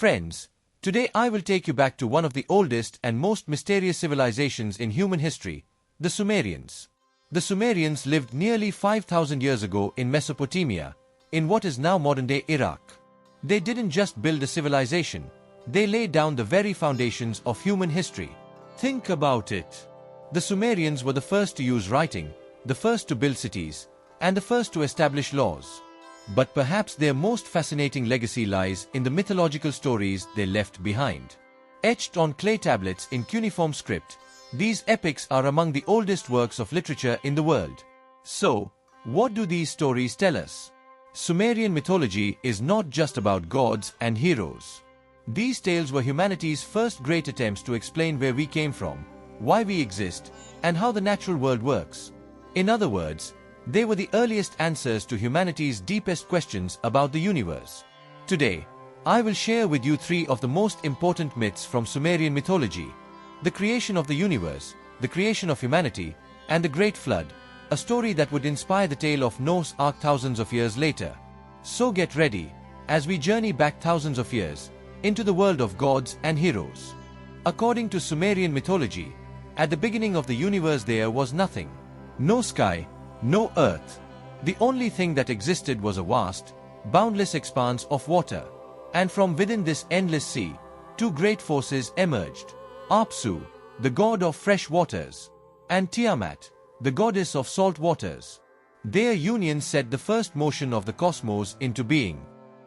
Friends, today I will take you back to one of the oldest and most mysterious civilizations in human history, the Sumerians. The Sumerians lived nearly 5,000 years ago in Mesopotamia, in what is now modern-day Iraq. They didn't just build a civilization, they laid down the very foundations of human history. Think about it. The Sumerians were the first to use writing, the first to build cities, and the first to establish laws. But perhaps their most fascinating legacy lies in the mythological stories they left behind. Etched on clay tablets in cuneiform script, these epics are among the oldest works of literature in the world. So, what do these stories tell us? Sumerian mythology is not just about gods and heroes. These tales were humanity's first great attempts to explain where we came from, why we exist, and how the natural world works. In other words, they were the earliest answers to humanity's deepest questions about the universe. Today, I will share with you three of the most important myths from Sumerian mythology: the creation of the universe, the creation of humanity, and the Great Flood, a story that would inspire the tale of Noah's Ark thousands of years later. So get ready, as we journey back thousands of years, into the world of gods and heroes. According to Sumerian mythology, at the beginning of the universe there was nothing. No sky, no earth. The only thing that existed was a vast, boundless expanse of water. And from within this endless sea, two great forces emerged: Apsu, the god of fresh waters, and Tiamat, the goddess of salt waters. Their union set the first motion of the cosmos into being.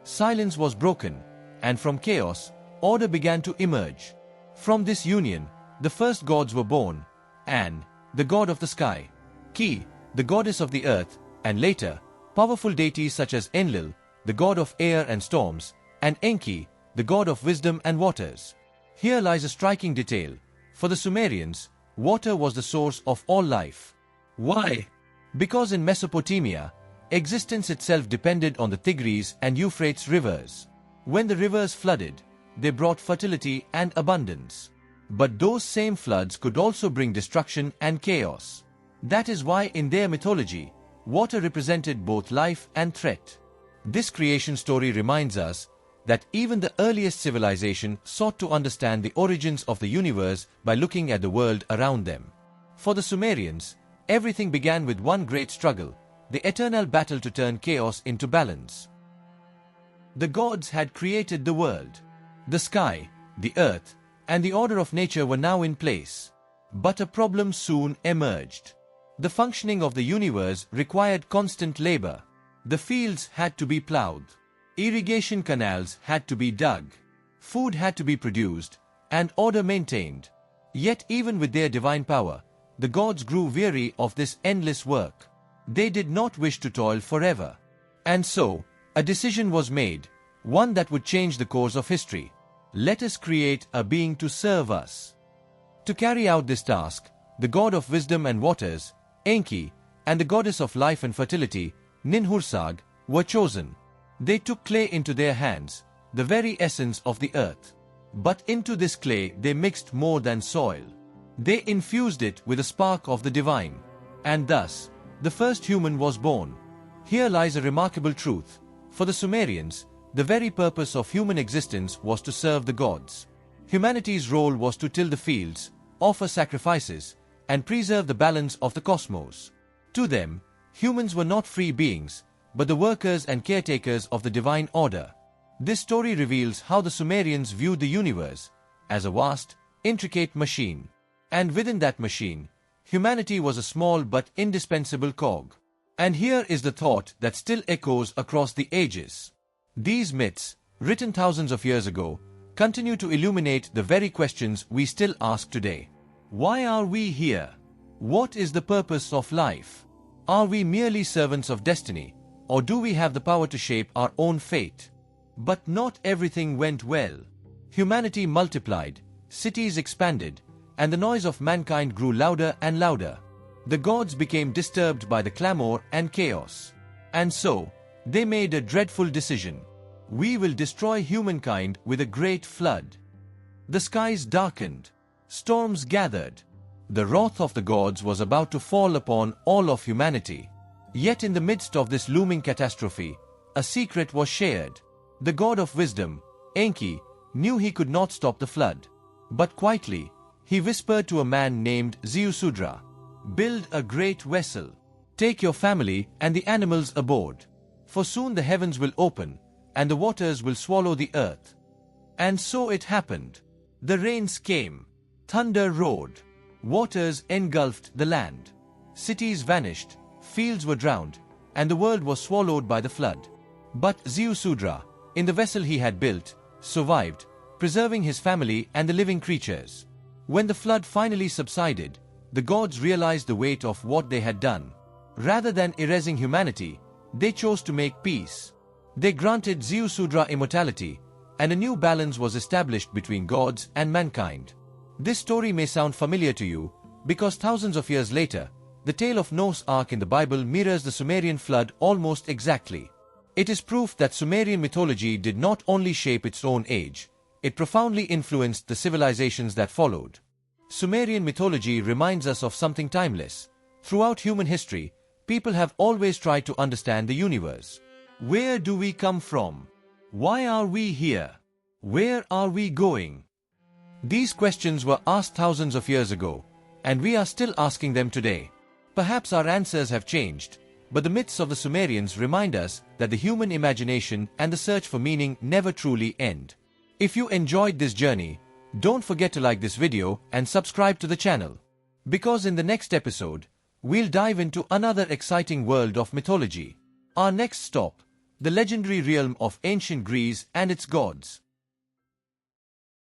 Silence was broken, and from chaos, order began to emerge. From this union, the first gods were born: An, the god of the sky; Ki, the goddess of the earth, and later, powerful deities such as Enlil, the god of air and storms, and Enki, the god of wisdom and waters. Here lies a striking detail. For the Sumerians, water was the source of all life. Why? Because in Mesopotamia, existence itself depended on the Tigris and Euphrates rivers. When the rivers flooded, they brought fertility and abundance. But those same floods could also bring destruction and chaos. That is why in their mythology, water represented both life and threat. This creation story reminds us that even the earliest civilization sought to understand the origins of the universe by looking at the world around them. For the Sumerians, everything began with one great struggle, the eternal battle to turn chaos into balance. The gods had created the world. The sky, the earth, and the order of nature were now in place. But a problem soon emerged. The functioning of the universe required constant labor. The fields had to be plowed. Irrigation canals had to be dug. Food had to be produced, and order maintained. Yet even with their divine power, the gods grew weary of this endless work. They did not wish to toil forever. And so, a decision was made, one that would change the course of history. Let us create a being to serve us. To carry out this task, the god of wisdom and waters, Enki, and the goddess of life and fertility, Ninhursag, were chosen. They took clay into their hands, the very essence of the earth. But into this clay they mixed more than soil. They infused it with a spark of the divine. And thus, the first human was born. Here lies a remarkable truth. For the Sumerians, the very purpose of human existence was to serve the gods. Humanity's role was to till the fields, offer sacrifices, and preserve the balance of the cosmos. To them, humans were not free beings, but the workers and caretakers of the divine order. This story reveals how the Sumerians viewed the universe as a vast, intricate machine. And within that machine, humanity was a small but indispensable cog. And here is the thought that still echoes across the ages. These myths, written thousands of years ago, continue to illuminate the very questions we still ask today. Why are we here? What is the purpose of life? Are we merely servants of destiny, or do we have the power to shape our own fate? But not everything went well. Humanity multiplied, cities expanded, and the noise of mankind grew louder and louder. The gods became disturbed by the clamor and chaos. And so, they made a dreadful decision. We will destroy humankind with a great flood. The skies darkened. Storms gathered. The wrath of the gods was about to fall upon all of humanity. Yet in the midst of this looming catastrophe, a secret was shared. The god of wisdom, Enki, knew he could not stop the flood. But quietly, he whispered to a man named Ziusudra, "Build a great vessel. Take your family and the animals aboard. For soon the heavens will open, and the waters will swallow the earth." And so it happened. The rains came, thunder roared, waters engulfed the land. Cities vanished, fields were drowned, and the world was swallowed by the flood. But Ziusudra, in the vessel he had built, survived, preserving his family and the living creatures. When the flood finally subsided, the gods realized the weight of what they had done. Rather than erasing humanity, they chose to make peace. They granted Ziusudra immortality, and a new balance was established between gods and mankind. This story may sound familiar to you, because thousands of years later, the tale of Noah's Ark in the Bible mirrors the Sumerian flood almost exactly. It is proof that Sumerian mythology did not only shape its own age, it profoundly influenced the civilizations that followed. Sumerian mythology reminds us of something timeless. Throughout human history, people have always tried to understand the universe. Where do we come from? Why are we here? Where are we going? These questions were asked thousands of years ago, and we are still asking them today. Perhaps our answers have changed, but the myths of the Sumerians remind us that the human imagination and the search for meaning never truly end. If you enjoyed this journey, don't forget to like this video and subscribe to the channel. Because in the next episode, we'll dive into another exciting world of mythology. Our next stop, the legendary realm of ancient Greece and its gods.